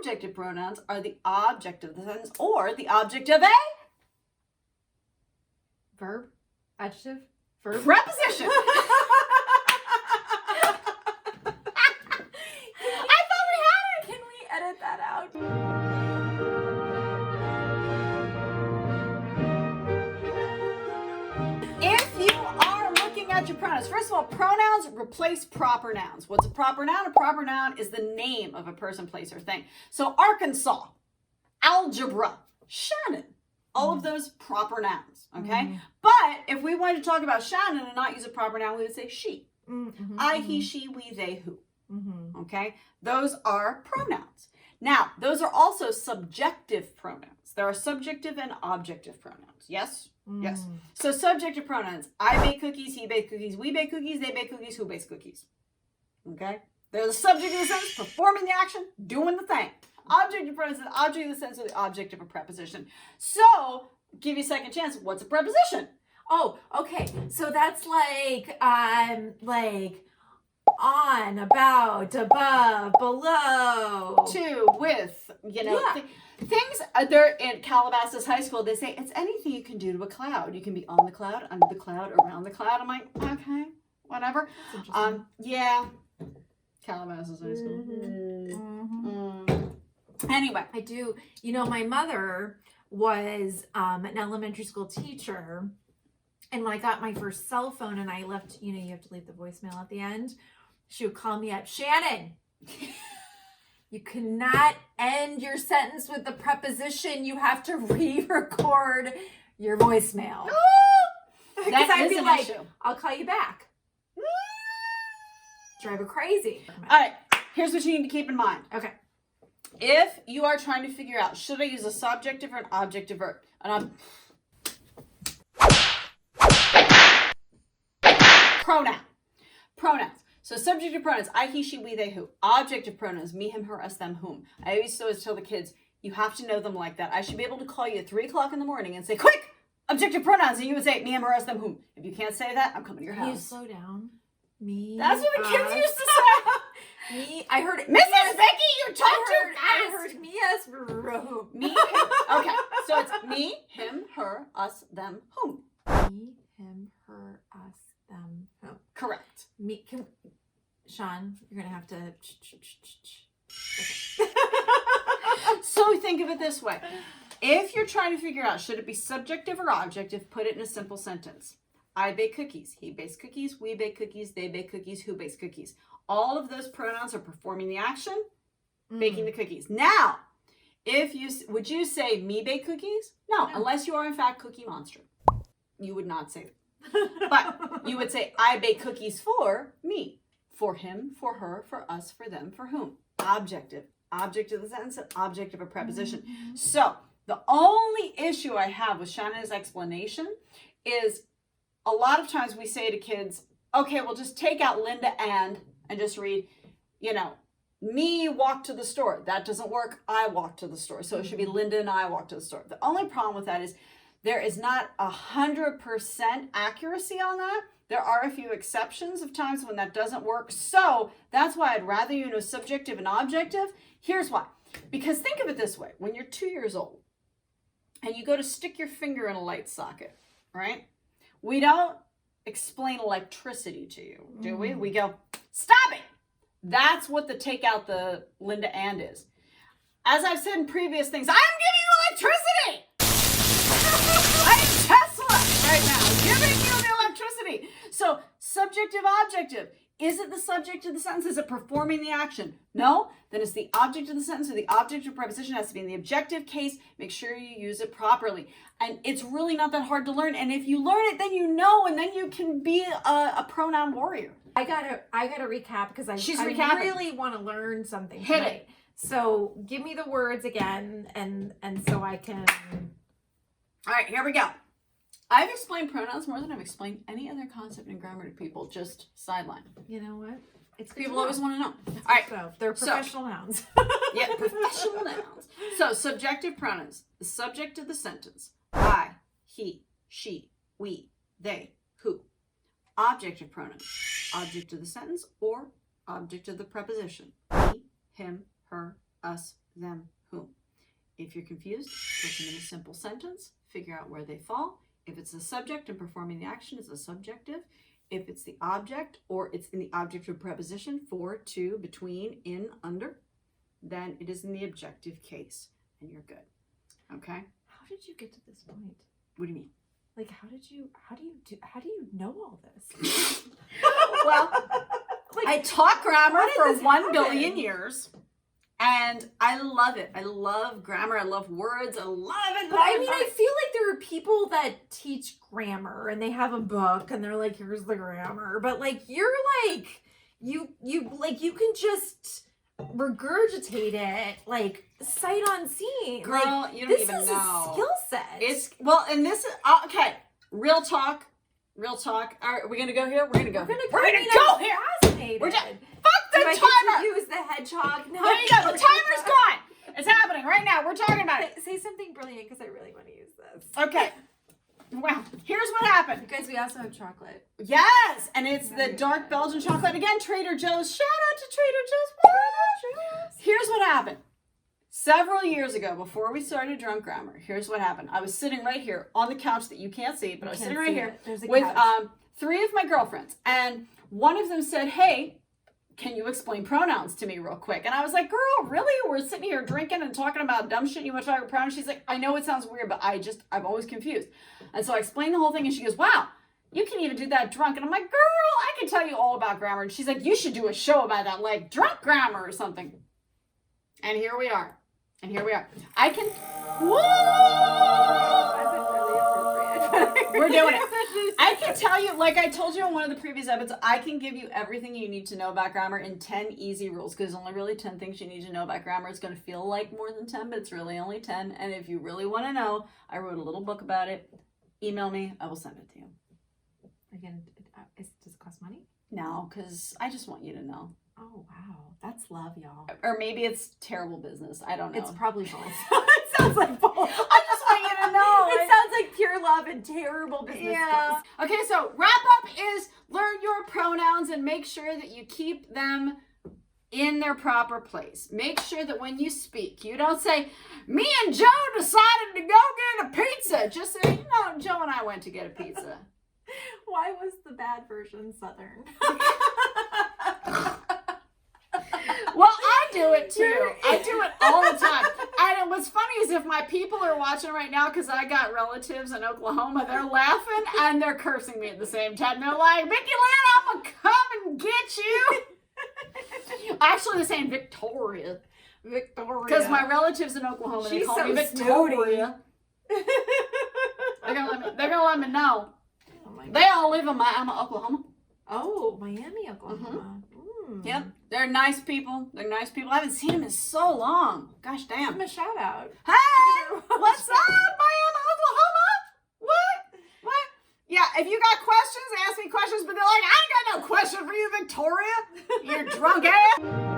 objective pronouns are the object of the sentence or the object of a verb, adjective, verb, preposition. I thought we had it. Can we edit that out? If you are looking at your pronouns, first of all, pronouns replace proper nouns. What's a proper noun? A proper noun is the name of a person, place, or thing. So Arkansas, algebra, Shannon, all of those proper nouns, okay? But if we wanted to talk about Shannon and not use a proper noun, we would say she. I, he, she, we, they, who. Okay? Those are pronouns. Now, those are also subjective pronouns. There are subjective and objective pronouns. Yes? Yes. So subjective pronouns. I bake cookies, he bakes cookies, we bake cookies, they bake cookies, who bakes cookies. Okay? They're the subject of the sentence, performing the action, doing the thing. Objective pronouns is the object of the sentence or the object of a preposition. So, give you a second chance. What's a preposition? Oh, okay. So that's like on, about, above, below. To, with, things. They're in Calabasas High School. They say it's anything you can do to a cloud. You can be on the cloud, under the cloud, around the cloud. I'm like, okay, whatever. Yeah, Calabasas High School. Anyway, I do. My mother was an elementary school teacher, and when I got my first cell phone and I left, you have to leave the voicemail at the end. She would call me up, Shannon. You cannot end your sentence with the preposition. You have to re-record your voicemail. Because I'd be like, issue. I'll call you back. Drive her crazy. All right, here's what you need to keep in mind. Okay. If you are trying to figure out, should I use a subjective or an objective verb? Pronouns. So subjective pronouns, I, he, she, we, they, who. Objective pronouns, me, him, her, us, them, whom. I always tell the kids, you have to know them like that. I should be able to call you at 3 o'clock in the morning and say, quick, objective pronouns. And you would say, me, him, her, us, them, whom. If you can't say that, I'm coming to your house. Can you slow down? Me. That's what the kids used to say. Me. I heard it. Mrs. Vicky, you talk too fast. I heard me as me, him. Okay, so it's me, him, her, us, them, whom. Me, him, her, us, them, whom. Correct. Me. Sean, you're gonna have to. So think of it this way: if you're trying to figure out should it be subjective or objective, put it in a simple sentence. I bake cookies. He bakes cookies. We bake cookies. They bake cookies. Who bakes cookies? All of those pronouns are performing the action, baking the cookies. Now, would you say me bake cookies? No, unless you are in fact Cookie Monster. You would not say that. But you would say I bake cookies for me, for him, for her, for us, for them, for whom. Objective. Object of the sentence, object of a preposition. So the only issue I have with Shannon's explanation is a lot of times we say to kids, okay, well just take out Linda and just read, me walk to the store. That doesn't work. I walk to the store. So it should be Linda and I walk to the store. The only problem with that is there is not 100% accuracy on that. There are a few exceptions of times when that doesn't work. So that's why I'd rather you know subjective and objective. Here's why. Because think of it this way. When you're 2 years old and you go to stick your finger in a light socket, right? We don't explain electricity to you, do we? We go, stop it. That's what the take out the Linda and is. As I've said in previous things, I am giving you electricity. I am Tesla right now, giving you the electricity. So subjective, objective. Is it the subject of the sentence? Is it performing the action? No? Then it's the object of the sentence or the object of preposition has to be in the objective case. Make sure you use it properly. And it's really not that hard to learn. And if you learn it, then you know, and then you can be a pronoun warrior. I gotta recap because I really want to learn something. Hit tonight. it. So give me the words again, and so I can. All right, here we go. I've explained pronouns more than I've explained any other concept in grammar to people, just sideline. You know what? It's people always want to know. All right. So they're professional nouns. Yeah, professional nouns. So subjective pronouns, the subject of the sentence. I, he, she, we, they, who. Objective pronouns, object of the sentence or object of the preposition. He, him, her, us, them, whom. If you're confused, put them in a simple sentence, figure out where they fall. If it's the subject and performing the action, it's a subjective. If it's the object or it's in the objective preposition, for, to, between, in, under, then it is in the objective case and you're good. Okay? How did you get to this point? What do you mean? Like, how do you know all this? Well, like, I taught grammar how did for this 1 happen? billion years. And I love it. I love grammar. I love words. I love it. But I mean, I feel like there are people that teach grammar and they have a book and they're like, here's the grammar. But like, you're like, you can just regurgitate it like sight unseen. Girl, like, you don't this even is know. a skill set. It's, well, and this is, okay, real talk. Real talk. All right, are we going to go here? We're going to go. We're gonna go here. Fascinated. We're just, fuck the Do I timer. get to use the hedgehog? No, There you go. The timer's gone. It's happening right now. We're talking about it. Say something brilliant because I really want to use this. Okay. Well, here's what happened. You guys, we also have chocolate. Yes, and it's the dark Belgian chocolate. Again, Trader Joe's. Shout out to Trader Joe's. What? Here's what happened. Several years ago, before we started Drunk Grammar, here's what happened. I was sitting right here on the couch that you can't see, but I was sitting right here with 3 of my girlfriends. And one of them said, hey, can you explain pronouns to me real quick? And I was like, girl, really? We're sitting here drinking and talking about dumb shit. You want to talk about pronouns? She's like, I know it sounds weird, but I'm always confused. And so I explained the whole thing and she goes, wow, you can even do that drunk. And I'm like, girl, I can tell you all about grammar. And she's like, you should do a show about that, like drunk grammar or something. And here we are. I can, whoa! Wasn't really appropriate. We're doing it. I can tell you, like I told you in one of the previous episodes, I can give you everything you need to know about grammar in 10 easy rules, because there's only really 10 things you need to know about grammar. It's going to feel like more than 10, but it's really only 10. And if you really want to know, I wrote a little book about it. Email me. I will send it to you. Again, does it cost money? No, because I just want you to know. Oh, wow. That's love, y'all. Or maybe it's terrible business. I don't know. It's probably both. It sounds like both. I just want you to know. It sounds like pure love and terrible business skills. Okay, so wrap up is learn your pronouns and make sure that you keep them in their proper place. Make sure that when you speak, you don't say, me and Joe decided to go get a pizza. Just say, you know, Joe and I went to get a pizza. Why was the bad version Southern? Well, I do it too. I do it all the time. And what's funny is if my people are watching right now, because I got relatives in Oklahoma, they're laughing and they're cursing me at the same time. They're like, Mickey Lynn, I'm going to come and get you. Actually, they're saying Victoria. Because my relatives in Oklahoma, they call me Victoria. They're gonna let me know. Oh my God. They all live in Miami, Oklahoma. Oh, Miami, Oklahoma. Mm. Yep, they're nice people. I haven't seen them in so long. Gosh damn. Give them a shout out. Hey, what's up, Miami, Oklahoma? What? Yeah, if you got questions, ask me questions. But they're like, I ain't got no question for you, Victoria. You drunk ass.